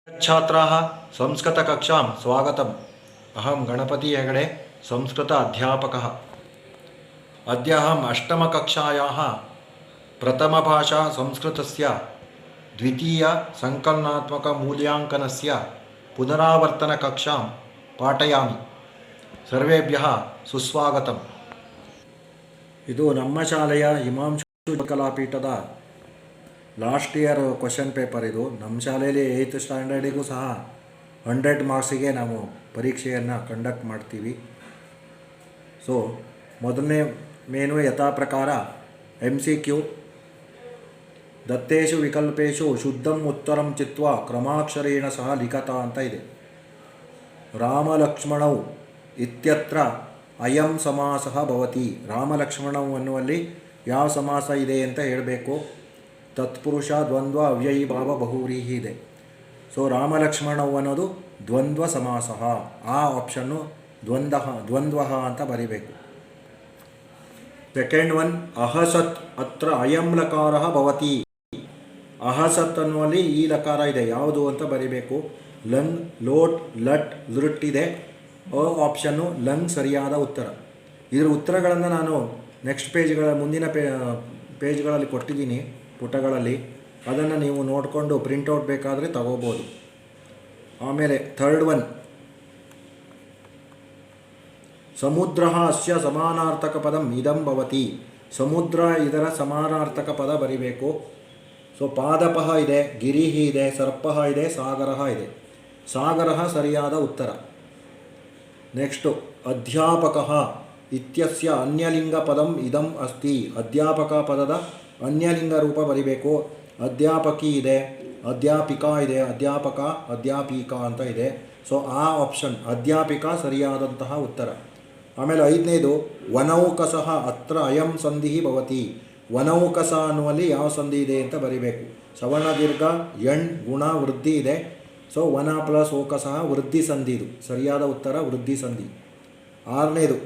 छात्राः संस्कृतकक्षां स्वागतम्। अहं गणपति हेगडे संस्कृत अध्यापकः। अद्य अहम् अष्टमकक्षायाः प्रथमभाषा संस्कृतस्य द्वितीयसङ्कलनात्मकमूल्याङ्कनस्य पुनरावर्तनकक्षां पाठयामि। सर्वेभ्यः सुस्वागतम्। ಇದು ನಮ್ಮ ಶಾಲೆಯ ಹಿಮಾಂಶು ಕಲಾಪೀಠದ ಲಾಸ್ಟ್ ಇಯರ್ ಕ್ವಶನ್ ಪೇಪರ್. ಇದು ನಮ್ಮ ಶಾಲೆಯಲ್ಲಿ 8th ಸ್ಟ್ಯಾಂಡರ್ಡಿಗೂ ಸಹ 100 ಮಾರ್ಕ್ಸಿಗೆ ನಾವು ಪರೀಕ್ಷೆಯನ್ನು ಕಂಡಕ್ಟ್ ಮಾಡ್ತೀವಿ. ಸೊ ಮೊದಲನೇ ಮೇನು ಯಥಾ ಪ್ರಕಾರ MCQ. ದತ್ತೇಶು ವಿಕಲ್ಪೇಶು ಶುದ್ಧಂ ಉತ್ತರಂ ಚಿತ್ವ ಕ್ರಮಾಕ್ಷರೇಣ ಸಹ ಲಿಖತ ಅಂತ ಇದೆ. ರಾಮಲಕ್ಷ್ಮಣೌ ಇತ್ಯತ್ರ ಅಯಂ ಸಮಾಸಃ ಭವತಿ. ರಾಮಲಕ್ಷ್ಮಣೌ ಅನ್ನುವಲ್ಲಿ ಯಾವ ಸಮಾಸ ಇದೆ ಅಂತ ಹೇಳಬೇಕು. ತತ್ಪುರುಷ ದ್ವಂದ್ವ ಅವ್ಯಯಿ ಭಾವ ಬಹುವ್ರೀಹಿ ಇದೆ. ಸೊ ರಾಮಲಕ್ಷ್ಮಣವು ಅನ್ನೋದು ದ್ವಂದ್ವ ಸಮಾಸ. ಆ ಆಪ್ಷನ್ನು ದ್ವಂದ್ವ ಅಂತ ಬರೀಬೇಕು. ಸೆಕೆಂಡ್ ಒನ್ ಅಹಸತ್ ಅತ್ರ ಅಯಂ ಲಕಾರ ಭವತಿ. ಅಹಸತ್ ಅನ್ನುವಲ್ಲಿ ಈ ಲಕಾರ ಇದೆ, ಯಾವುದು ಅಂತ ಬರೀಬೇಕು. ಲಂಗ್ ಲೋಟ್ ಲಟ್ ಲೃಟ್ ಇದೆ. ಆಪ್ಷನ್ನು ಲಂಗ್ ಸರಿಯಾದ ಉತ್ತರ. ಇದರ ಉತ್ತರಗಳನ್ನು ನಾನು ನೆಕ್ಸ್ಟ್ ಮುಂದಿನ ಪೇಜ್ಗಳಲ್ಲಿ ಕೊಟ್ಟಿದ್ದೀನಿ, ಪುಟಗಳಲ್ಲಿ. ಅದನ್ನು ನೀವು ನೋಡಿಕೊಂಡು ಪ್ರಿಂಟೌಟ್ ಬೇಕಾದರೆ ತಗೋಬೋದು. ಆಮೇಲೆ ಥರ್ಡ್ ಒನ್ ಸಮುದ್ರ ಅಸ್ಯ ಸಮಾನಾರ್ಥಕ ಪದಂ ಇದಂ ಭವತಿ. ಸಮುದ್ರ ಇದರ ಸಮಾನಾರ್ಥಕ ಪದ ಬರಿಬೇಕು. ಸೊ ಪಾದಪಃ ಇದೆ, ಗಿರಿಹಿ ಇದೆ, ಸರ್ಪಃ ಇದೆ, ಸಾಗರಃ ಇದೆ. ಸಾಗರಃ ಸರಿಯಾದ ಉತ್ತರ. ನೆಕ್ಸ್ಟು ಅಧ್ಯಾಪಕಃ ಇತ್ಯಸ್ಯ ಅನ್ಯಲಿಂಗ ಪದಂ ಇದಂ ಅಸ್ತಿ. ಅಧ್ಯಾಪಕ ಪದದ ಅನ್ಯಲಿಂಗ ರೂಪ ಬರಿಬೇಕು. ಅಧ್ಯಾಪಕಿ ಇದೆ, ಅಧ್ಯಾಪಿಕಾ ಇದೆ, ಅಧ್ಯಾಪಕ ಅಧ್ಯಾಪಿಕಾ ಅಂತ ಇದೆ. ಸೊ ಆ ಆಪ್ಷನ್ ಅಧ್ಯಾಪಿಕಾ ಸರಿಯಾದಂತಹ ಉತ್ತರ. ಆಮೇಲೆ ಐದನೇದು ವನೌಕಸಃ ಅತ್ರ ಅಯಂ ಸಂಧಿ ಭವತಿ. ವನೌಕಸ ಅನ್ನುವಲ್ಲಿ ಯಾವ ಸಂಧಿ ಇದೆ ಅಂತ ಬರಿಬೇಕು. ಸವರ್ಣ ದೀರ್ಘ ಎಣ್ ಗುಣ ವೃದ್ಧಿ ಇದೆ. ಸೊ ವನ ಪ್ಲಸ್ ಓಕಸಃ ವೃದ್ಧಿ ಸಂಧಿ. ಇದು ಸರಿಯಾದ ಉತ್ತರ, ವೃದ್ಧಿ ಸಂಧಿ. ಆರನೇದು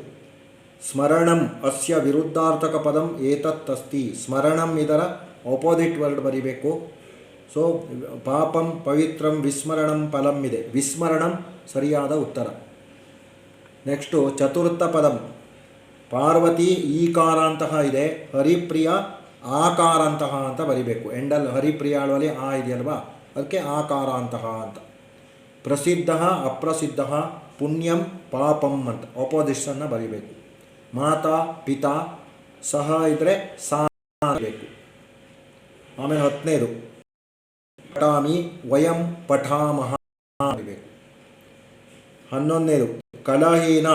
ಸ್ಮರಣಂ ಅಸ್ಯ ವಿರುದ್ಧಾರ್ಥಕ ಪದಂ ಏತತ್ ಅಸ್ತಿ. ಸ್ಮರಣಂ ಇದರ ಆಪೋಸಿಟ್ ವರ್ಡ್ ಬರಿಬೇಕು. ಸೊ ಪಾಪಂ ಪವಿತ್ರಂ ವಿಸ್ಮರಣಂ ಫಲಂ ಇದೆ. ವಿಸ್ಮರಣಂ ಸರಿಯಾದ ಉತ್ತರ. ನೆಕ್ಸ್ಟು ಚತುರ್ಥ ಪದಂ ಪಾರ್ವತಿ ಈಕಾರಾಂತಹ ಇದೆ, ಹರಿಪ್ರಿಯ ಆಕಾರಾಂತಹ ಅಂತ ಬರಿಬೇಕು. ಎಂಡಲ್ ಹರಿಪ್ರಿಯ ಅಳವಲ್ಲಿ ಆ ಇದೆಯಲ್ವಾ, ಅದಕ್ಕೆ ಆಕಾರಾಂತಹ ಅಂತ. ಪ್ರಸಿದ್ಧ ಅಪ್ರಸಿದ್ಧ ಪುಣ್ಯಂ ಪಾಪಂ ಅಂತ ಆಪೋಸಿಷನ್ನ ಬರಿಬೇಕು. ಮಾತಾ ಪಿತಾ ಸಹ ಇದ್ದರೆ ಸಾ ಬೇಕು. ಆಮೇಲೆ 10ನೇದು ಪಠಾಮಿ ವಯಂ ಪಠಾಮಹ ಬರಿಬೇಕು. 11ನೇದು ಕಲಹೀನ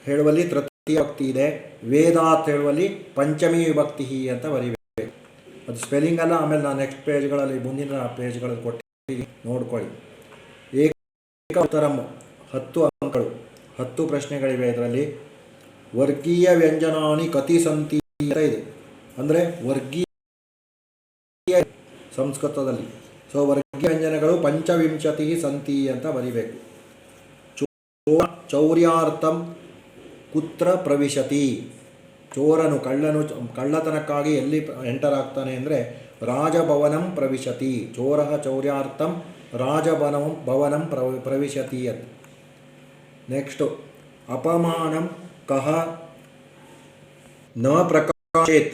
ಹೇಳುವಲ್ಲಿ ತೃತೀಯ ವಿಭಕ್ತಿ ಇದೆ, ವೇದಾತ್ ಹೇಳುವಲ್ಲಿ ಪಂಚಮಿ ವಿಭಕ್ತಿ ಅಂತ ಬರಿಬೇಕು. ಅದು ಸ್ಪೆಲ್ಲಿಂಗ್ ಅಲ್ಲ, ಆಮೇಲೆ ನಾನು ನೆಕ್ಸ್ಟ್ ಪೇಜ್ಗಳಲ್ಲಿ ಮುಂದಿನ ಪೇಜ್ಗಳಲ್ಲಿ ಕೊಟ್ಟಿದ್ದೀನಿ, ನೋಡ್ಕೊಳ್ಳಿ. ಏಕ ಉತ್ತರಂ 10 ಅಂಕಗಳು, 10 ಪ್ರಶ್ನೆಗಳಿವೆ ಇದರಲ್ಲಿ. ವರ್ಗೀಯ ವ್ಯಂಜನಾನಿ ಕತಿ ಸಂತಿ ಅಂತ ಇದೆ, ಅಂದರೆ ವರ್ಗೀಯ ಸಂಸ್ಕೃತದಲ್ಲಿ. ಸೊ ವರ್ಗೀಯ ವ್ಯಂಜನಗಳು ಪಂಚವಿಂಶತಿ ಸಂತಿ ಅಂತ ಬರಿಬೇಕು. ಚೌರ್ಯಾರ್ಥಂ ಕುತ್ರ ಪ್ರವಿಶತಿ. ಚೋರನು ಕಳ್ಳತನಕ್ಕಾಗಿ ಎಲ್ಲಿ ಎಂಟರ್ ಆಗ್ತಾನೆ ಅಂದರೆ ರಾಜಭವನಂ ಪ್ರವಿಶತಿ. ಚೋರ ಚೌರ್ಯಾರ್ಥಂ ರಾಜಭವನಂ ಪ್ರವಿಶತಿ ಅಂತ. ನೆಕ್ಸ್ಟು ಅಪಮಾನಂ ಕಹ ನ ಪ್ರಕಾಶಯೇತ್.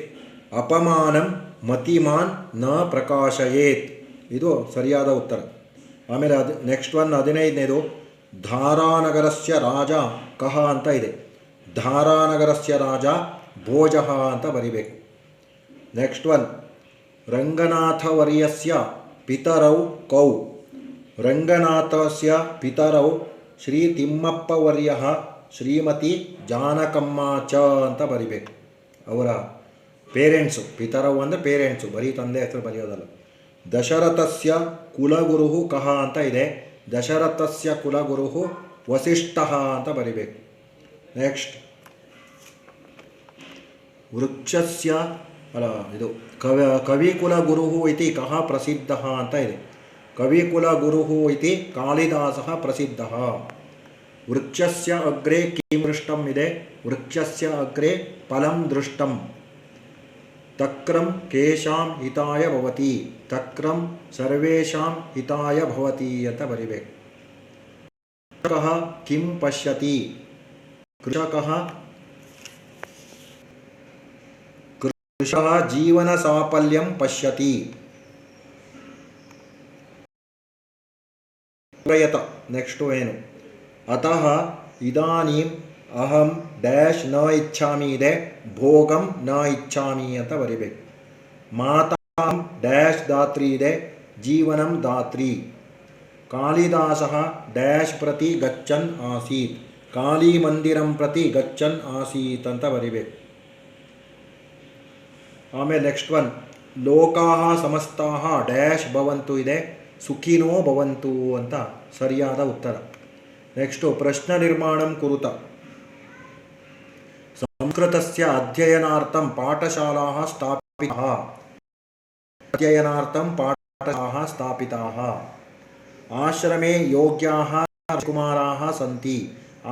ಅಪಮಾನಂ ಮತಿಮಾನ್ ನ ಪ್ರಕಾಶಯೇತ್. ಇದು ಸರಿಯಾದ ಉತ್ತರ. ಆಮೇಲೆ ನೆಕ್ಸ್ಟ್ ಒನ್ 15ನೇದು ಧಾರಾನಗರಸ್ಯ ರಾಜ ಕಹ ಅಂತ ಇದೆ. ಧಾರಾನಗರಸ್ಯ ರಾಜ ಭೋಜಃ ಅಂತ ಬರಿಬೇಕು. ನೆಕ್ಸ್ಟ್ ಒನ್ ರಂಗನಾಥವರ್ಯಸ್ಯ ಪಿತರೌ ಕೌ. ರಂಗನಾಥಸ್ಯ ಪಿತರೌ ಶ್ರೀ ತಿಮ್ಮಪ್ಪವರ್ಯಃ ಶ್ರೀಮತಿ ಜಾನಕಮ್ಮ ಚ ಅಂತ ಬರಿಬೇಕು. ಅವರ ಪೇರೆಂಟ್ಸು, ಪಿತರವು ಅಂದರೆ ಪೇರೆಂಟ್ಸು, ಬರೀ ತಂದೆ ಹೆಸರು ಬರೆಯೋದಲ್ಲ. ದಶರಥಸ್ಯ ಕುಲಗುರು ಕಹ ಅಂತ ಇದೆ. ದಶರಥಸ್ಯ ಕುಲಗುರು ವಸಿಷ್ಠ ಅಂತ ಬರಿಬೇಕು. ನೆಕ್ಸ್ಟ್ ವೃಕ್ಷಸ್ಯ ಇದು ಕವಿಕುಲಗುರು ಇತಿ ಕಹ ಪ್ರಸಿದ್ಧ ಅಂತ ಇದೆ. ಕವಿಕುಲಗುರು ಇತಿ ಕಾಳಿದಾಸಃ ಪ್ರಸಿದ್ಧ. ವೃಕ್ಷಸ್ಯ ಅಗ್ರೆ ಕಿಂ ದೃಷ್ಟಂ ಇದೆ. ವೃಕ್ಷಸ್ಯ ಅಗ್ರೆ ಫಲಂ ದೃಷ್ಟಂ. ತಕ್ರಂ ಕೇಶಾಂ ಹಿತಾಯ ಭವತಿ, ತಕ್ರಂ ಸರ್ವೇಷಾಂ ಹಿತಾಯ ಭವತಿ ಅಂತ ಬರಿಬೇಕು. ಕೃಷಕಃ ಕಿಂ ಪಶ್ಯತಿ, ಕೃಷಕಃ ಕೃಷಃ ಜೀವನ ಸಾಫಲ್ಯಂ ಪಶ್ಯತಿ. ನೆಕ್ಸ್ಟು ಏನು, ಅತಃ ಇದಾನೀಂ ಅಹಂ ಡ್ಯಾಶ್ ನ ಇಚ್ಛಾಮಿ ಇದೆ, ಭೋಗಂ ನ ಇಚ್ಛಾಮಿ ಅಂತ ಬರಿಬೇಕು. ಮಾತಾಂ ಡ್ಯಾಶ್ ದಾತ್ರಿ ಇದೆ, ಜೀವನಂ ದಾತ್ರಿ. ಕಾಳಿದಾಸಃ ಡ್ಯಾಶ್ ಪ್ರತಿ ಗಚ್ಚನ್ ಆಸೀತ್, ಕಾಳಿ ಮಂದಿರಂ ಪ್ರತಿ ಗಚ್ಚನ್ ಆಸೀತ್ ಅಂತ ಬರಿಬೇಕು. ಆಮೇಲೆ ನೆಕ್ಸ್ಟ್ ಒನ್, ಲೋಕಾಃ ಸಮಸ್ತಾಃ ಡ್ಯಾಶ್ ಭವಂತು ಇದೆ, ಸುಖಿನೋ ಭವಂತು ಅಂತ ಸರಿಯಾದ ಉತ್ತರ. ನೆಕ್ಸ್ಟು ಪ್ರಶ್ನ ನಿರ್ಮಾಣಂ ಕುರುತ. ಸಂಸ್ಕೃತಸ್ಯ ಅಧ್ಯಯನಾರ್ಥಂ ಪಾಠಶಾಲಾಃ ಸ್ಥಾಪಿತಾಃ, ಅಧ್ಯಯನಾರ್ಥಂ ಪಾಠಶಾಲಾಃ ಸ್ಥಾಪಿತಾಃ. ಆಶ್ರಮೇ ಯೋಗ್ಯಾಃ ಋಷಿಕುಮಾರಾಃ ಸಂತಿ,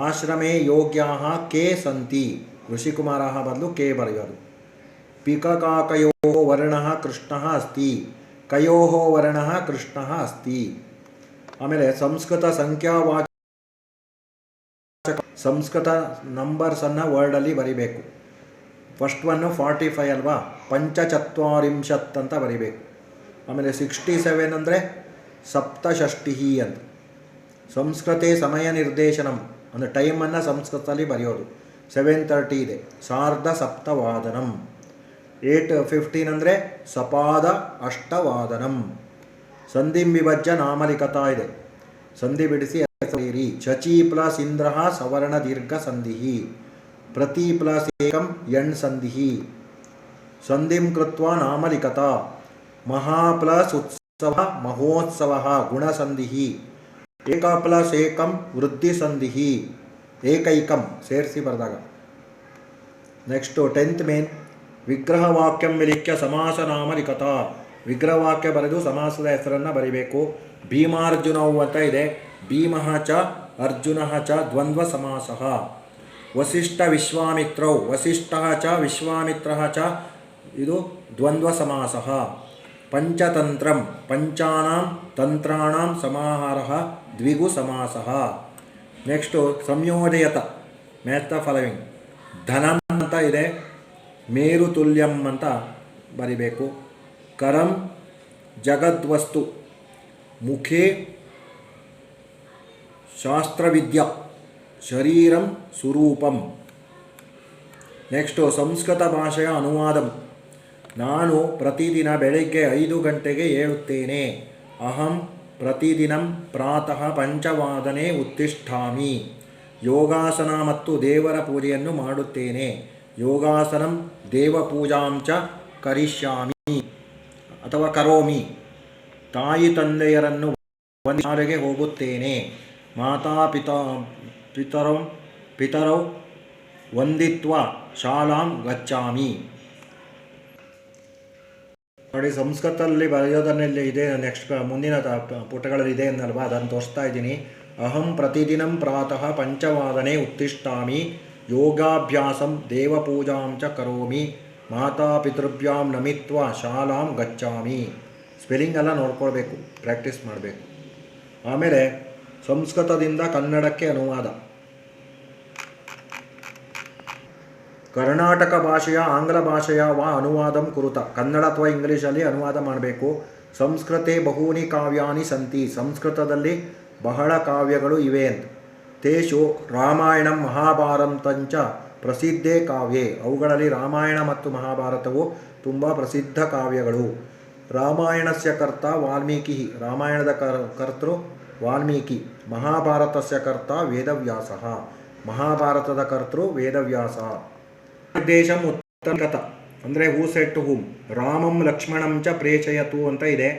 ಆಶ್ರಮೇ ಯೋಗ್ಯಾಃ ಕೆ ಸಂತಿ, ಋಷಿಕುಮಾರಾಃ ಬದಲು ಕೆ ಬರೆಯೋದು. ಪಿಕಕಾಕಯೋಃ ವರ್ಣಃ ಕೃಷ್ಣಃ ಅಸ್ತಿ, ಕಯೋಃ ವರ್ಣಃ ಕೃಷ್ಣಃ ಅಸ್ತಿ. ಆಮೇಲೆ ಸಂಸ್ಕೃತ ಸಂಖ್ಯಾವಾಚಕ, ಸಂಸ್ಕೃತ ನಂಬರ್ಸನ್ನು ವರ್ಡಲ್ಲಿ ಬರಿಬೇಕು. ಫಸ್ಟ್ ಒನ್ನು 45 ಅಲ್ವಾ, ಪಂಚಚತ್ವಾರಿಂಶತ್ ಅಂತ ಬರಿಬೇಕು. ಆಮೇಲೆ 67 ಅಂದರೆ ಸಪ್ತಷಷ್ಠಿ ಅಂತ. ಸಂಸ್ಕೃತೆ ಸಮಯ ನಿರ್ದೇಶನಂ ಅಂದರೆ ಟೈಮನ್ನು ಸಂಸ್ಕೃತದಲ್ಲಿ ಬರೆಯೋದು. 7:30 ಇದೆ, ಸಾರ್ಧ ಸಪ್ತವಾದನಂ. 8:15 ಅಂದರೆ ಸಪಾದ ಅಷ್ಟವಾದನಂ. ಸಂಧಿಂ ವಿಭಜ್ಯ ನಾಮಲಿಕತಾ ಇದೆ, ಸಂಧಿ ಬಿಡಿಸಿ ಬರೀರಿ. ಶಚಿ ಪ್ಲಸ್ ಇಂದ್ರ ಸವರ್ಣ ದೀರ್ಘ ಸಂಧಿ, ಪ್ರತಿ ಪ್ಲಸ್ ಏಕಂ ಎಣ್ ಸಂಧಿ. ಸಂಧಿಂ ಕೃತ್ವಾ ನಾಮಲಿಕತಾ. ಮಹಾ ಪ್ಲಸ್ ಉತ್ಸವ ಮಹೋತ್ಸವ ಗುಣಸಂಧಿ. ಏಕ ಪ್ಲಸ್ ಏಕಂ ವೃದ್ಧಿ ಸಂಧಿ, ಏಕೈಕಂ ಸೇರಿಸಿ ಬರೆದಾಗ. ನೆಕ್ಸ್ಟು 10th ಮೇನ್, ವಿಗ್ರಹವಾಕ್ಯಂ ವಿಲಿಖ್ಯ ಸಮಾಸ ನಾಮಲಿಕತಾ. ವಿಗ್ರಹವಾಕ್ಯ ಬರೆದು ಸಮಾಸದ ಹೆಸರನ್ನು ಬರಿಬೇಕು. ಭೀಮಾರ್ಜುನವು ಅಂತ ಇದೆ, ಭೀಮಃ ಚ ಅರ್ಜುನಃ ಚ ದ್ವಂದ್ವ ಸಮಾಸಃ. ವಸಿಷ್ಠ ವಿಶ್ವಾಮಿತ್ರೌ, ವಸಿಷ್ಠಃ ಚ ವಿಶ್ವಾಮಿತ್ರಃ ಚ ಇದು ದ್ವಂದ್ವ ಸಮಾಸಃ. ಪಂಚತಂತ್ರಂ, ಪಂಚಾನಾಂ ತಂತ್ರಾಣಾಂ ಸಮಾಹಾರಃ ದ್ವಿಗು ಸಮಾಸಃ. ನೆಕ್ಸ್ಟು ಸಂಯೋಜಯತ, ಮ್ಯಾಚ್ ದ ಫಾಲೋವಿಂಗ್. ಧನಂ ಅಂತ ಇದೆ, ಮೇರು ತುಲ್ಯಂ ಅಂತ ಬರಿಬೇಕು. ಕರಂ ಜಗದ್ವಸ್ತು, ಮುಖೇ ಶಾಸ್ತ್ರವಿದ್ಯಾ, ಶರೀರಂ ಸುರೂಪಂ. ನೆಕ್ಸ್ಟು ಸಂಸ್ಕೃತ ಭಾಷೆಯ ಅನುವಾದಂ. ನಾನು ಪ್ರತಿದಿನ ಬೆಳಗ್ಗೆ 5 ಗಂಟೆಗೆ ಏಳುತ್ತೇನೆ. ಅಹಂ ಪ್ರತಿದಿನಂ ಪ್ರಾತಃ 5 ವಾದನೆ ಉತ್ತಿಷ್ಠಾಮಿ. ಯೋಗಾಸನ ಮತ್ತು ದೇವರ ಪೂಜೆಯನ್ನು ಮಾಡುತ್ತೇನೆ. ಯೋಗಾಸನಂ ದೇವಪೂಜಾಂಚ ಕರಿಷ್ಯಾಮಿ ಅಥವಾ ಕರೋಮಿ. ತಾಯಿ ತಂದೆಯರನ್ನು ಶಾಲೆಗೆ ಹೋಗುತ್ತೇನೆ. ಮಾತಾ ಪಿತರೌ ವಂದಿತ್ವಾ ಶಾಲಾಂ ಗಚ್ಚಾಮಿ. ನೋಡಿ, ಸಂಸ್ಕೃತದಲ್ಲಿ ಬರೆಯೋದನ್ನೆಲ್ಲ ಇದೆ, ನೆಕ್ಸ್ಟ್ ಮುಂದಿನ ಪುಟಗಳಲ್ಲಿ ಇದೆ ಅನ್ನಲ್ವಾ, ಅದನ್ನು ತೋರಿಸ್ತಾ ಇದ್ದೀನಿ. ಅಹಂ ಪ್ರತಿದಿನಂ ಪ್ರಾತಃ 5 ವಾದನೆ ಉತ್ತಿಷ್ಠಾಮಿ. ಯೋಗಾಭ್ಯಾಸಂ ದೇವಪೂಜಾಂ ಚ ಕರೋಮಿ. ಮಾತಾ ಪಿತೃಭ್ಯಾಂ ನಮಿತ್ವಾ ಶಾಲಾಂ ಗಚ್ಚಾಮಿ. ಸ್ಪೆಲ್ಲಿಂಗ್ ಎಲ್ಲ ನೋಡ್ಕೊಳ್ಬೇಕು, ಪ್ರಾಕ್ಟೀಸ್ ಮಾಡಬೇಕು. ಆಮೇಲೆ ಸಂಸ್ಕೃತದಿಂದ ಕನ್ನಡಕ್ಕೆ ಅನುವಾದ. ಕರ್ನಾಟಕ ಭಾಷೆಯ ಆಂಗ್ಲ ಭಾಷೆಯ ಅನುವಾದಂ ಕುರುತ. ಕನ್ನಡ ಅಥವಾ ಇಂಗ್ಲೀಷಲ್ಲಿ ಅನುವಾದ ಮಾಡಬೇಕು. ಸಂಸ್ಕೃತೆ ಬಹೂನಿ ಕಾವ್ಯಾನಿ ಸಂತಿ, ಸಂಸ್ಕೃತದಲ್ಲಿ ಬಹಳ ಕಾವ್ಯಗಳು ಇವೆ ಅಂತ. ತೇಷು ರಾಮಾಯಣಂ ಮಹಾಭಾರತಂಚ ಪ್ರಸಿದ್ಧೇ ಕಾವ್ಯೆ, ಅವುಗಳಲ್ಲಿ ರಾಮಾಯಣ ಮತ್ತು ಮಹಾಭಾರತವು ತುಂಬ ಪ್ರಸಿದ್ಧ ಕಾವ್ಯಗಳು. ರಾಮಾಯಣಸ್ಯ ಕರ್ತ ವಾಲ್ಮೀಕಿ, ರಾಮಾಯಣದ ಕರ್ತೃ ವಾಲ್ಮೀಕಿ. ಮಹಾಭಾರತಸ್ಯ ಕರ್ತ ವೇದವ್ಯಾಸಃ, ಮಹಾಭಾರತದ ಕರ್ತೃ ವೇದವ್ಯಾಸ. ನಿರ್ದೇಶಂ ಉತ್ತರಕಥ ಅಂದರೆ ಹೂ ಸೆಡ್ ಟು ಹೂಮ್. ರಾಮಂ ಲಕ್ಷ್ಮಣಂ ಚ ಪ್ರೇಷಯತು ಅಂತ ಇದೆ.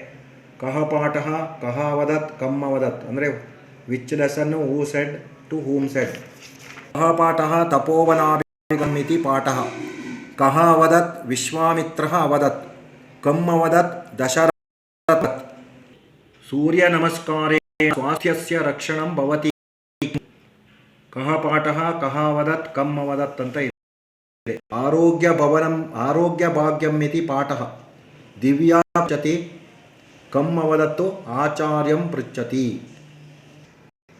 ಕಹ ಪಾಠಃ ಕಹ ಅವದತ್ ಕಮ್ ಅವದತ್ ಅಂದರೆ which lesson who said to whom said. ಕಹ ಪಾಠಃ ತಪೋವನಾಭಿಗಮ್ ಇತಿ ಪಾಠಃ. ಕಹ ಅವದತ್ ವಿಶ್ವಾಮಿತ್ರಃ ಅವದತ್. ಕಮ್ ಅವದತ್ ದಶರಥಃ. ಸೂರ್ಯ ನಮಸ್ಕಾರೇ ಸ್ವಾಸ್ಥ್ಯಸ್ಯ ರಕ್ಷಣಂ ಭವತಿ. ಕಹ ಪಾಠಃ ಕಹ ಅವದತ್ ಕಮ್ ಅವದತ್ ಅಂತ ಇದೆ. ಆರೋಗ್ಯ ಭವನಂ ಆರೋಗ್ಯ ಭಾಗ್ಯಂ ಇತಿ ಪಾಠಃ ದಿವ್ಯಾ ಪೃಚ್ಛತಿ ಕಂ ಅವದತ್ತು ಆಚಾರ್ಯಂ ಪೃಚ್ಛತಿ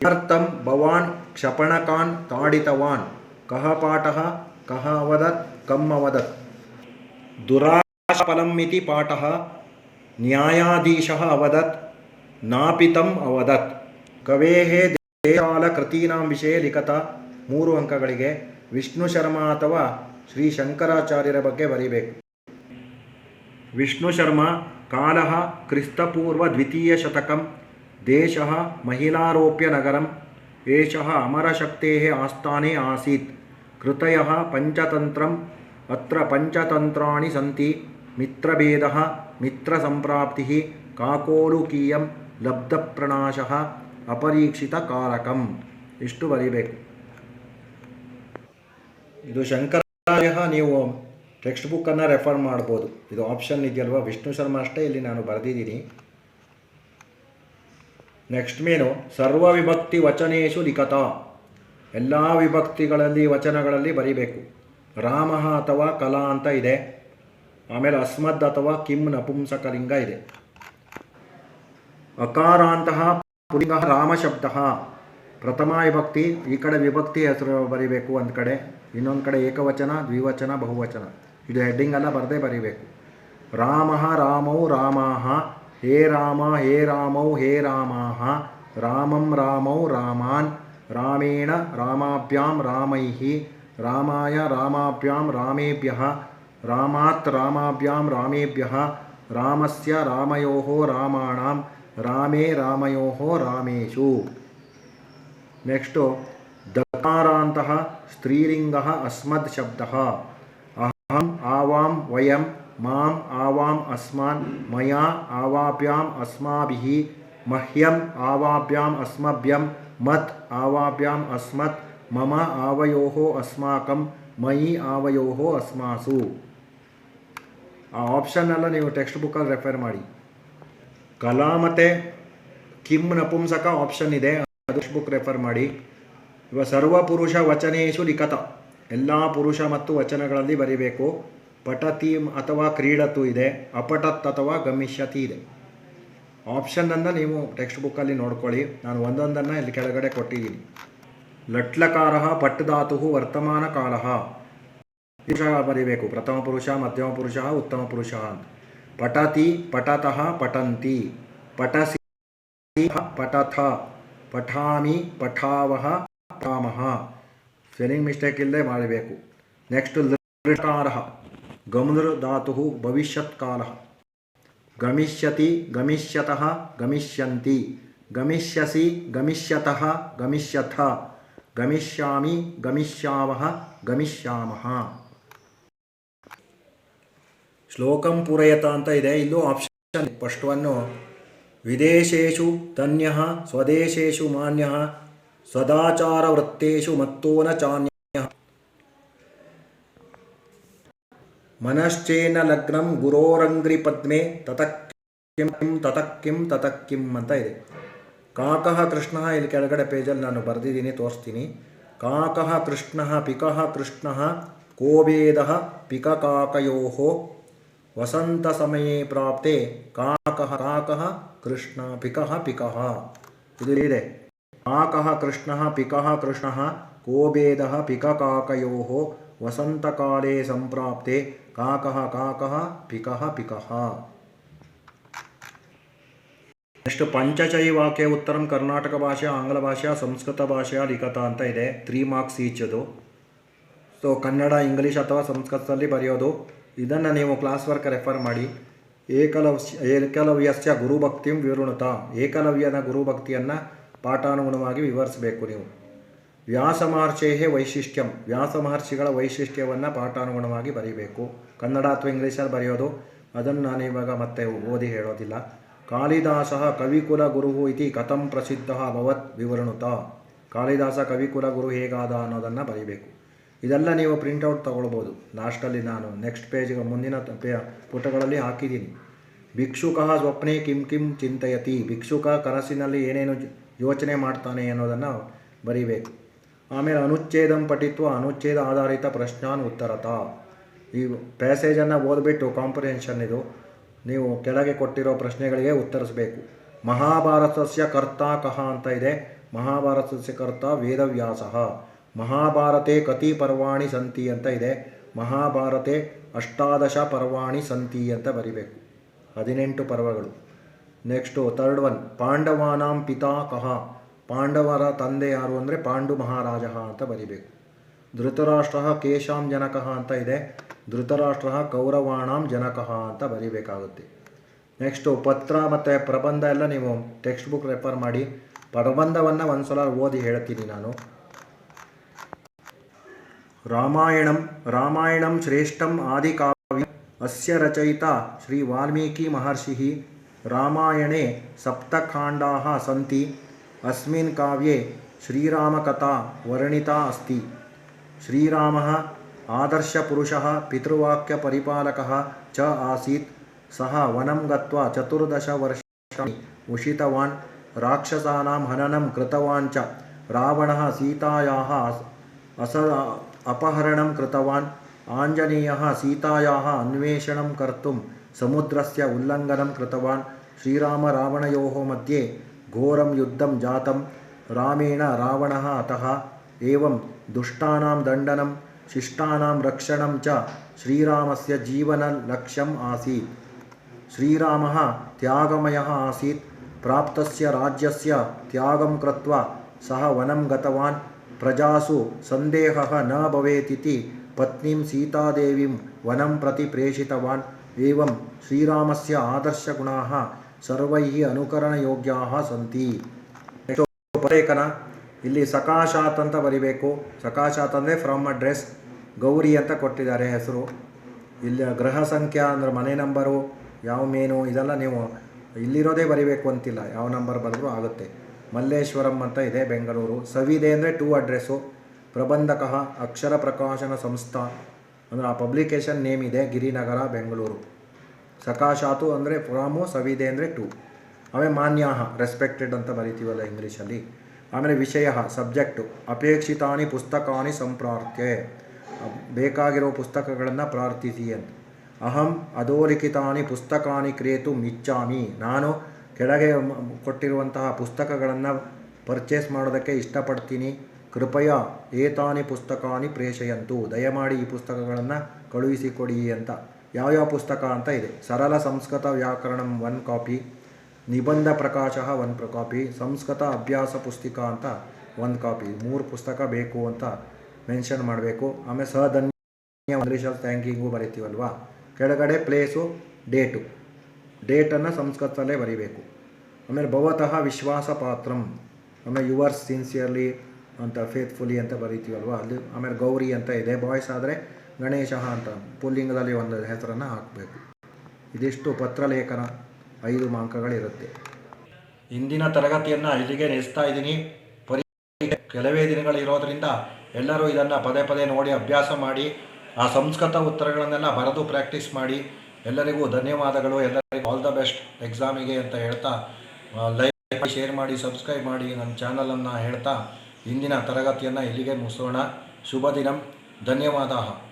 किमर्थं भवान् क्षपणकान् ताडितवान् कः पाठः कः अवदत् कम् अवदत् दुराशाफलम् इति पाठः न्यायाधीशः अवदत् नापितम् अवदत् कवेः देशालकृतीनां विषये लिखता 3 ಅಂಕಗಳಿಗೆ ವಿಷ್ಣು ಶರ್ಮಾ ಅಥವಾ ಶ್ರೀ ಶಂಕರಾಚಾರ್ಯರ ಬಗ್ಗೆ ಬರೀಬೇಕು. ವಿಷ್ಣು ಶರ್ಮಾ ಕಾಲಃ ಕ್ರಿಸ್ತಪೂರ್ವ ದ್ವಿತೀಯ ಶತಕಂ ದೇಶಃ ಮಹಿಳಾರೋಪ್ಯ ನಗರಂ ಏಷಃ ಅಮರಶಕ್ತೇಃ ಆಸ್ಥಾನೆ ಆಸೀತ್ ಕೃತಯಃ ಪಂಚತಂತ್ರಂ ಅತ್ರ ಪಂಚತಂತ್ರಾಣಿ ಸಂತಿ ಮಿತ್ರಭೇದಃ ಮಿತ್ರಸಂಪ್ರಾಪ್ತಿಃ ಕಾಕೋಲುಕೀಯಂ ಲಬ್ಧಪ್ರಣಾಶಃ ಅಪರೀಕ್ಷಿತಕಾರಕಂ. ಇಷ್ಟು ಬರೀಬೇಕು. ಇದು ಶಂಕರಾಚಾರ್ಯ, ನೀವು ಟೆಕ್ಸ್ಟ್ ಬುಕ್ಕನ್ನು ರೆಫರ್ ಮಾಡ್ಬೋದು. ಇದು ಆಪ್ಷನ್ ಇದೆಯಲ್ವ, ವಿಷ್ಣು ಶರ್ಮಾ ಅಷ್ಟೇ ಇಲ್ಲಿ ನಾನು ಬರೆದಿದ್ದೀನಿ. ನೆಕ್ಸ್ಟ್ ಮೇನು ಸರ್ವ ವಿಭಕ್ತಿ ವಚನೇಶು ಲಿಖತ, ಎಲ್ಲ ವಿಭಕ್ತಿಗಳಲ್ಲಿ ವಚನಗಳಲ್ಲಿ ಬರೀಬೇಕು. ರಾಮ ಅಥವಾ ಕಲಾ ಅಂತ ಇದೆ. ಆಮೇಲೆ ಅಸ್ಮದ್ ಅಥವಾ ಕಿಂ ನಪುಂಸಕಲಿಂಗ ಇದೆ. ಅಕಾರಾಂತಹ ಪುಲ್ಲಿಂಗ ರಾಮ ಶಬ್ದ ಪ್ರಥಮ ವಿಭಕ್ತಿ, ಈ ಕಡೆ ವಿಭಕ್ತಿ ಹೆಸರು ಬರೀಬೇಕು ಒಂದು ಕಡೆ, ಇನ್ನೊಂದು ಕಡೆ ಏಕವಚನ ದ್ವಿವಚನ ಬಹುವಚನ. ಇದು ಹೆಡ್ಡಿಂಗ್ ಎಲ್ಲ ಬರದೇ ಬರೀಬೇಕು. ರಾಮ ರಾಮೌ ರಾಮಾಹ ಹೇ ರಾಮ ಹೇ ರಾಮೌ ಹೇ ರಾಮಾಹ ರಾಮಂ ರಾಮೌ ರಾಮಾನ್ ರಾಮೇಣ ರಾಮಾಭ್ಯಾಂ ರಾಮೈಃ ರಾಮಾಯ ರಾಮಾಭ್ಯಾಂ ರಾಮೇಭ್ಯಃ ರಾಮಾತ್ ರಾಮಾಭ್ಯಾಂ ರಾಮೇಭ್ಯಃ ರಾಮಸ್ಯ ರಾಮಯೋಃ ರಾಮಾಣಾಂ ರಾಮೇ ರಾಮಯೋಃ ರಾಮೇಷು. ನೆಕ್ಸ್ಟು ದಕಾರಾಂತಹ ಸ್ತ್ರೀಲಿಂಗಃ ಅಸ್ಮದ್ ಶಬ್ದಃ ಅಹಂ ಆವಾಂ ವಯಂ ಮಾಂ ಆವಾಂ ಅಸ್ಮಾನ್ ಮಯಾ ಆವಾಭ್ಯಾಂ ಅಸ್ಮಾಭಿಃ ಮಹ್ಯಂ ಆವಾಭ್ಯಾಂ ಅಸ್ಮಭ್ಯಂ ಮತ್ ಆವಾಭ್ಯಾಂ ಅಸ್ಮತ್ ಮಮ ಆವಯೋಃ ಅಸ್ಮಾಕಂ ಮಯಿ ಆವಯೋಃ ಅಸ್ಮಾಸು. ಆ ಆಪ್ಷನ್ ಎಲ್ಲ ನೀವು ಟೆಕ್ಸ್ಟ್ ಬುಕ್ಕಲ್ಲಿ ರೆಫರ್ ಮಾಡಿ. ಕಲಾ ಮತ್ತು ಕಿಂ ನಪುಂಸಕ ಆಪ್ಷನ್ ಇದೆ, ಟೆಕ್ಸ್ಟ್ ಬುಕ್ ರೆಫರ್ ಮಾಡಿ. ಇವಾಗ ಸರ್ವಪುರುಷ ವಚನೇಶು ಲಿಖತ, ಎಲ್ಲ ಪುರುಷ ಮತ್ತು ವಚನಗಳಲ್ಲಿ ಬರೀಬೇಕು. ಪಠತಿ ಅಥವಾ ಕ್ರೀಡತು ಇದೆ, ಅಪಠತ್ ಅಥವಾ ಗಮಿಷ್ಯತಿ ಇದೆ. ಆಪ್ಷನನ್ನು ನೀವು ಟೆಕ್ಸ್ಟ್ ಬುಕ್ಕಲ್ಲಿ ನೋಡ್ಕೊಳ್ಳಿ. ನಾನು ಒಂದೊಂದನ್ನು ಇಲ್ಲಿ ಕೆಳಗಡೆ ಕೊಟ್ಟಿದ್ದೀನಿ. ಲಟ್ಲಕಾರ ಪಟ್ಟಧಾತು ವರ್ತಮಾನ ಕಾಲ ಪುರುಷ ಬರೀಬೇಕು. ಪ್ರಥಮ ಪುರುಷ, ಮಧ್ಯಮ ಪುರುಷ, ಉತ್ತಮ ಪುರುಷ. ಪಠತಿ ಪಠತಃ ಪಠಂತಿ, ಪಠಸಿ ಪಠಥ, ಪಠಾಮಿ ಪಠಾವಹ ಪಠಾಮಹ. ಸ್ಪೆಲ್ಲಿಂಗ್ ಮಿಸ್ಟೇಕ್ ಇಲ್ಲದೆ ಮಾಡಬೇಕು. ನೆಕ್ಸ್ಟ್ ಲೃಕಾರ ಗಮೃ ಧಾತು ಭವಿಷ್ಯತ್ ಕಾಲ. ಗಮಿಷ್ಯತಿ ಗಮಿಷ್ಯತಃ ಗಮಿಷ್ಯಂತಿ, ಗಮಿಷ್ಯಸಿ ಗಮಿಷ್ಯತಃ ಗಮಿಷ್ಯಥ, ಗಮಿಷ್ಯಾಮಿ ಗಮಿಷ್ಯಾವಹ ಗಮಿಷ್ಯಾಮಃ. ಶ್ಲೋಕಂ ಪೂರಯತ ಅಂತ ಇದೆ, ಇಲ್ಲೂ ಆಪ್ಷನ್. ಫಸ್ಟ್ ಒನ್ನು ವಿದೇಶೇಷು ತನ್ಯಃ ಸ್ವದೇಶೇಷು ಮಾನ್ಯಃ ಸದಾಚಾರ ವೃತ್ತೇಷು ಮತ್ತೋನ ಚಾನ್ಯಃ ಮನಶ್ಚೇನ ಲಗ್ನಂ ಗುರೋರಂಗ್ರಿ ಪದ್ಮೆ ತತಕ್ಕಿಂ ತತಕ್ಕಿಂ ತತಕ್ಕಿಂ ಅಂತ ಇದೆ. ಕಾಕಃ ಕೃಷ್ಣ, ಇಲ್ಲಿ ಕೆಳಗಡೆ ಪೇಜಲ್ಲಿ ನಾನು ಬರೆದಿದ್ದೀನಿ, ತೋರಿಸ್ತೀನಿ. ಕಾಕಃ ಕೃಷ್ಣ ಪಿಕಃ ಕೃಷ್ಣ ಕೋಬೇದಃ ಪಿಕಕಾಕಯೋಃ ವಸಂತ ಸಮಯೇ ಪ್ರಾಪ್ತೆ ಕಾಕಃ ಕಾಕಃ ಕೃಷ್ಣ ಪಿಕಃ ಪಿಕಃ. ಇದು ಇದೆ. ಕಾಕಃ ಕೃಷ್ಣ ಪಿಕಃ ಕೃಷ್ಣ ಕೋಬೇದಃ ಪಿಕಕಾಕಯೋಃ ವಸಂತಕಾಲೇ ಸಂಪ್ರಾಪ್ತೆ ಕಾಕಃ ಕಾಕಃ ಪಿಕಃ ಪಿಕಃ. ನೆಕ್ಸ್ಟ್ ಪಂಚಚೈವಾಕ್ಯ ಉತ್ತರಂ ಕರ್ನಾಟಕ ಭಾಷೆ, ಆಂಗ್ಲ ಭಾಷೆ, ಸಂಸ್ಕೃತ ಭಾಷೆಯ ಲಿಖತ ಅಂತ ಇದೆ. 3 ಮಾರ್ಕ್ಸ್ ಈಚದು. ಸೊ ಕನ್ನಡ, ಇಂಗ್ಲೀಷ್ ಅಥವಾ ಸಂಸ್ಕೃತದಲ್ಲಿ ಬರೆಯೋದು. ಇದನ್ನು ನೀವು ಕ್ಲಾಸ್ ವರ್ಕ್ ರೆಫರ್ ಮಾಡಿ. ಏಕಲವ್ಯಸ್ಯ ಗುರುಭಕ್ತಿಂ ವಿವೃಣುತ, ಏಕಲವ್ಯನ ಗುರುಭಕ್ತಿಯನ್ನು ಪಾಠಾನುಗುಣವಾಗಿ ವಿವರಿಸಬೇಕು ನೀವು. ವ್ಯಾಸ ಮಹರ್ಷೇಹೇ ವೈಶಿಷ್ಟ್ಯಂ, ವ್ಯಾಸ ಮಹರ್ಷಿಗಳ ವೈಶಿಷ್ಟ್ಯವನ್ನು ಪಾಠಾನುಗುಣವಾಗಿ ಬರೀಬೇಕು. ಕನ್ನಡ ಅಥವಾ ಇಂಗ್ಲೀಷಲ್ಲಿ ಬರೆಯೋದು, ಅದನ್ನು ನಾನು ಇವಾಗ ಮತ್ತೆ ಓದಿ ಹೇಳೋದಿಲ್ಲ. ಕಾಳಿದಾಸ ಕವಿಕುಲ ಗುರು ಇತಿ ಕಥಂ ಪ್ರಸಿದ್ಧ ಅಭವತ್ ವಿವೃಣುತ, ಕಾಳಿದಾಸ ಕವಿಕುಲ ಗುರು ಹೇಗಾದ ಅನ್ನೋದನ್ನು ಬರೀಬೇಕು. ಇದೆಲ್ಲ ನೀವು ಪ್ರಿಂಟೌಟ್ ತೊಗೊಳ್ಬೋದು. ಲಾಸ್ಟಲ್ಲಿ ನಾನು ನೆಕ್ಸ್ಟ್ ಪೇಜ್ಗೆ ಮುಂದಿನ ಪುಟಗಳಲ್ಲಿ ಹಾಕಿದ್ದೀನಿ. ಭಿಕ್ಷುಕ ಸ್ವಪ್ನೆ ಕಿಂ ಕಿಂ ಚಿಂತಯತಿ, ಭಿಕ್ಷುಕ ಕನಸಿನಲ್ಲಿ ಏನೇನು ಯೋಚನೆ ಮಾಡ್ತಾನೆ ಅನ್ನೋದನ್ನು ಬರೀಬೇಕು. ಆಮೇಲೆ ಅನುಚ್ಛೇದಂ ಪಠಿತ್ವ ಅನುಚ್ಛೇದ ಆಧಾರಿತ ಪ್ರಶ್ನಾನ್ ಉತ್ತರತ. ಈ ಪ್ಯಾಸೇಜನ್ನು ಓದ್ಬಿಟ್ಟು ಕಾಂಪ್ರಿಹೆನ್ಷನ್ ಇದು ನೀವು ಕೆಳಗೆ ಕೊಟ್ಟಿರೋ ಪ್ರಶ್ನೆಗಳಿಗೆ ಉತ್ತರಿಸಬೇಕು. ಮಹಾಭಾರತಸ್ಯ ಕರ್ತ ಕಹ ಅಂತ ಇದೆ. ಮಹಾಭಾರತಸ್ಯ ಕರ್ತ ವೇದವ್ಯಾಸ. ಮಹಾಭಾರತೆ ಕತಿ ಪರ್ವಾಣಿ ಸಂತಿ ಅಂತ ಇದೆ. ಮಹಾಭಾರತೆ ಅಷ್ಟಾದಶ ಪರ್ವಾಣಿ ಸಂತಿ ಅಂತ ಬರಿಬೇಕು. 18 ಪರ್ವಗಳು. ನೆಕ್ಸ್ಟು ಥರ್ಡ್ ಒನ್, ಪಾಂಡವಾನಾಂ ಪಿತಾ ಕಹ. ಪಾಂಡವರ ತಂದೆ ಯಾರು ಅಂದರೆ ಪಾಂಡು ಮಹಾರಾಜ ಅಂತ ಬರಿಬೇಕು. ಧೃತರಾಷ್ಟ್ರ ಕೇಶಾಂ ಜನಕಃ ಅಂತ ಇದೆ. ಧೃತರಾಷ್ಟ್ರ ಕೌರವಾಣಾಂ ಜನಕಃ ಅಂತ ಬರಿಬೇಕಾಗುತ್ತೆ. ನೆಕ್ಸ್ಟು ಪತ್ರ ಮತ್ತು ಪ್ರಬಂಧ ಎಲ್ಲ ನೀವು ಟೆಕ್ಸ್ಟ್ ಬುಕ್ ರೆಫರ್ ಮಾಡಿ. ಪ್ರಬಂಧವನ್ನು ಒಂದು ಸಲ ಓದಿ ಹೇಳ್ತೀನಿ ನಾನು. ರಾಮಾಯಣಂ ಶ್ರೇಷ್ಠಂ ಆದಿಕಾವ್ಯಂ ಅಸ್ಯ ರಚಯಿತಾ ಶ್ರೀ ವಾಲ್ಮೀಕಿ ಮಹರ್ಷಿಃ. ರಾಮಾಯಣೆ ಸಪ್ತಖಾಂಡಾಃ ಸಂತಿ. ಅಸ್ಮಿನ್ ಕಾವ್ಯೆ ಶ್ರೀರಾಮಕಥಾ ವರ್ಣಿತಾ ಅಸ್ತಿ. ಶ್ರೀರಾಮಃ ಆದರ್ಶಪುರುಷಃ ಪಿತೃವಾಕ್ಯಪರಿಪಾಲಕಃ ಚ ಆಸೀತ್. ಸಹ ವನಂ ಗತ್ವಾ 14 ವರ್ಷಾಣಿ ಉಷಿತವಾನ್. ರಾಕ್ಷಸಾನಾಂ ಹನನಂ ಕೃತವಾನ್ ಚ. ರಾವಣಃ ಸೀತಾಯಾಃ ಅಪಹರಣಂ ಕೃತವಾನ್. ಆಂಜನೇಯಃ ಸೀತಾಯಾಃ ಅನ್ವೇಷಣಂ ಕರ್ತುಂ ಸಮುದ್ರಸ್ಯ ಉಲ್ಲಂಘನಂ ಕೃತವಾನ್. ಶ್ರೀರಾಮ ರಾವಣಯೋಃ ಮಧ್ಯೆ ಘೋರಂ ಯುದ್ಧಂ ಜಾತಂ. ರಾಮೇಣ ರಾವಣಃ ಹತಃ. ಏವಂ ದುಷ್ಟಾನಾಂ ದಂಡನಂ ಶಿಷ್ಟಾನಾಂ ರಕ್ಷಣಂ ಚ ಶ್ರೀರಾಮಸ್ಯ ಜೀವನ ಲಕ್ಷ್ಯಂ ಆಸೀತ್. ಶ್ರೀರಾಮಃ ತ್ಯಾಗಮಯಃ ಆಸೀತ್. ಪ್ರಾಪ್ತಸ್ಯ ರಾಜ್ಯಸ್ಯ ತ್ಯಾಗಂ ಕೃತ್ವಾ ಸಹ ವನಂ ಗತವಾನ್. ಪ್ರಜಾಸು ಸಂದೇಹಃ ನ ಭವೇತಿತಿ ಪತ್ನಿಂ ಸೀತಾದೇವಿಂ ವನಂ ಪ್ರತಿ ಪ್ರೇಷಿತವಾನ್. ಏವಂ ಶ್ರೀರಾಮಸ್ಯ ಆದರ್ಶಗುಣಾಃ ಸರ್ವೈಃ ಅನುಕರಣಯೋಗ್ಯಾಃ ಸಂತಿ. ಉಪಲೇಖನ ಇಲ್ಲಿ ಸಕಾಶಾತ್ ಅಂತ ಬರಿಬೇಕು. ಸಕಾಶಾತ್ ಅಂದರೆ ಫ್ರಮ್ ಅಡ್ರೆಸ್. ಗೌರಿ ಅಂತ ಕೊಟ್ಟಿದ್ದಾರೆ ಹೆಸರು. ಇಲ್ಲಿ ಗೃಹ ಸಂಖ್ಯಾ ಅಂದರೆ ಮನೆ ನಂಬರು, ಯಾವ ಮೇನು ಇದೆಲ್ಲ ನೀವು ಇಲ್ಲಿರೋದೇ ಬರಿಬೇಕು ಅಂತಿಲ್ಲ, ಯಾವ ನಂಬರ್ ಬರೆದ್ರೂ ಆಗುತ್ತೆ. ಮಲ್ಲೇಶ್ವರಂ ಅಂತ ಇದೆ ಬೆಂಗಳೂರು. ಸವಿದೆ ಅಂದರೆ 2 ಅಡ್ರೆಸ್ಸು. ಪ್ರಬಂಧಕಃ ಅಕ್ಷರ ಪ್ರಕಾಶನ ಸಂಸ್ಥಾ ಅಂದರೆ ಆ ಪಬ್ಲಿಕೇಶನ್ ನೇಮ್ ಇದೆ, ಗಿರಿನಗರ ಬೆಂಗಳೂರು. ಸಕಾಶಾತು ಅಂದರೆ ಫ್ರಾಮು, ಸವಿದೆ ಅಂದರೆ 2. ಆಮೇಲೆ ಮಾನ್ಯಾಹ ರೆಸ್ಪೆಕ್ಟೆಡ್ ಅಂತ ಬರಿತೀವಲ್ಲ ಇಂಗ್ಲೀಷಲ್ಲಿ. ಆಮೇಲೆ ವಿಷಯ ಸಬ್ಜೆಕ್ಟು ಅಪೇಕ್ಷಿತಾನಿ ಪುಸ್ತಕಾನಿ ಸಂಪ್ರಾರ್ಥ್ಯೆ. ಬೇಕಾಗಿರೋ ಪುಸ್ತಕಗಳನ್ನು ಪ್ರಾರ್ಥಿಸಿ ಅಂತ. ಅಹಂ ಅಧೋಲಿಖಿತಾನಿ ಪುಸ್ತಕಾನಿ ಕ್ರೇತುಂ ಇಚ್ಛಾಮಿ. ನಾನು ಕೆಳಗೆ ಕೊಟ್ಟಿರುವಂತಹ ಪುಸ್ತಕಗಳನ್ನು ಪರ್ಚೇಸ್ ಮಾಡೋದಕ್ಕೆ ಇಷ್ಟಪಡ್ತೀನಿ. ಕೃಪಯ ಏತಾನಿ ಪುಸ್ತಕಾನಿ ಪ್ರೇಷಯಂತು. ದಯಮಾಡಿ ಈ ಪುಸ್ತಕಗಳನ್ನು ಕಳುಹಿಸಿಕೊಡಿ ಅಂತ. ಯಾವ್ಯಾವ ಪುಸ್ತಕ ಅಂತ ಇದೆ. ಸರಳ ಸಂಸ್ಕೃತ ವ್ಯಾಕರಣಂ 1 ಕಾಪಿ. ನಿಬಂಧ ಪ್ರಕಾಶ 1 ಕಾಪಿ. ಸಂಸ್ಕೃತ ಅಭ್ಯಾಸ ಪುಸ್ತಿಕಾ ಅಂತ 1 ಕಾಪಿ. 3 ಪುಸ್ತಕ ಬೇಕು ಅಂತ ಮೆನ್ಷನ್ ಮಾಡಬೇಕು. ಆಮೇಲೆ ಸಧನ್ಯ ಇಂಗ್ಲೀಷಲ್ಲಿ ಥ್ಯಾಂಕಿಂಗು ಬರಿತೀವಲ್ವಾ, ಕೆಳಗಡೆ ಪ್ಲೇಸು ಡೇಟನ್ನು ಸಂಸ್ಕೃತದಲ್ಲೇ ಬರಿಬೇಕು. ಆಮೇಲೆ ಭವತಃ ವಿಶ್ವಾಸ ಪಾತ್ರಂ. ಆಮೇಲೆ ಯುವರ್ಸ್ ಸಿನ್ಸಿಯರ್ಲಿ ಅಂತ ಫೇತ್ಫುಲಿ ಅಂತ ಬರಿತೀವಲ್ವ ಅಲ್ಲಿ. ಆಮೇಲೆ ಗೌರಿ ಅಂತ ಇದೆ. ಬಾಯ್ಸ್ ಆದರೆ ಗಣೇಶ ಅಂತ ಪುಲ್ಲಿಂಗದಲ್ಲಿ ಒಂದು ಹೆಸರನ್ನು ಹಾಕಬೇಕು. ಇದಿಷ್ಟು ಪತ್ರಲೇಖನ. 5 ಅಂಕಗಳಿರುತ್ತೆ. ಇಂದಿನ ತರಗತಿಯನ್ನು ಇಲ್ಲಿಗೆ ನಿಲ್ಲಿಸ್ತಾ ಇದ್ದೀನಿ. ಕೆಲವೇ ದಿನಗಳಿರೋದ್ರಿಂದ ಎಲ್ಲರೂ ಇದನ್ನು ಪದೇ ಪದೇ ನೋಡಿ ಅಭ್ಯಾಸ ಮಾಡಿ ಆ ಸಂಸ್ಕೃತ ಉತ್ತರಗಳನ್ನೆಲ್ಲ ಬರೆದು ಪ್ರಾಕ್ಟೀಸ್ ಮಾಡಿ. ಎಲ್ಲರಿಗೂ ಧನ್ಯವಾದಗಳು. ಎಲ್ಲರಿಗೂ ಆಲ್ ದ ಬೆಸ್ಟ್ ಎಕ್ಸಾಮಿಗೆ ಅಂತ ಹೇಳ್ತಾ ಲೈಕ್ ಶೇರ್ ಮಾಡಿ ಸಬ್ಸ್ಕ್ರೈಬ್ ಮಾಡಿ ನನ್ನ ಚಾನಲನ್ನು ಹೇಳ್ತಾ ಇಂದಿನ ತರಗತಿಯನ್ನು ಇಲ್ಲಿಗೆ ಮುಗಿಸೋಣ. ಶುಭ ದಿನಂ. ಧನ್ಯವಾದ.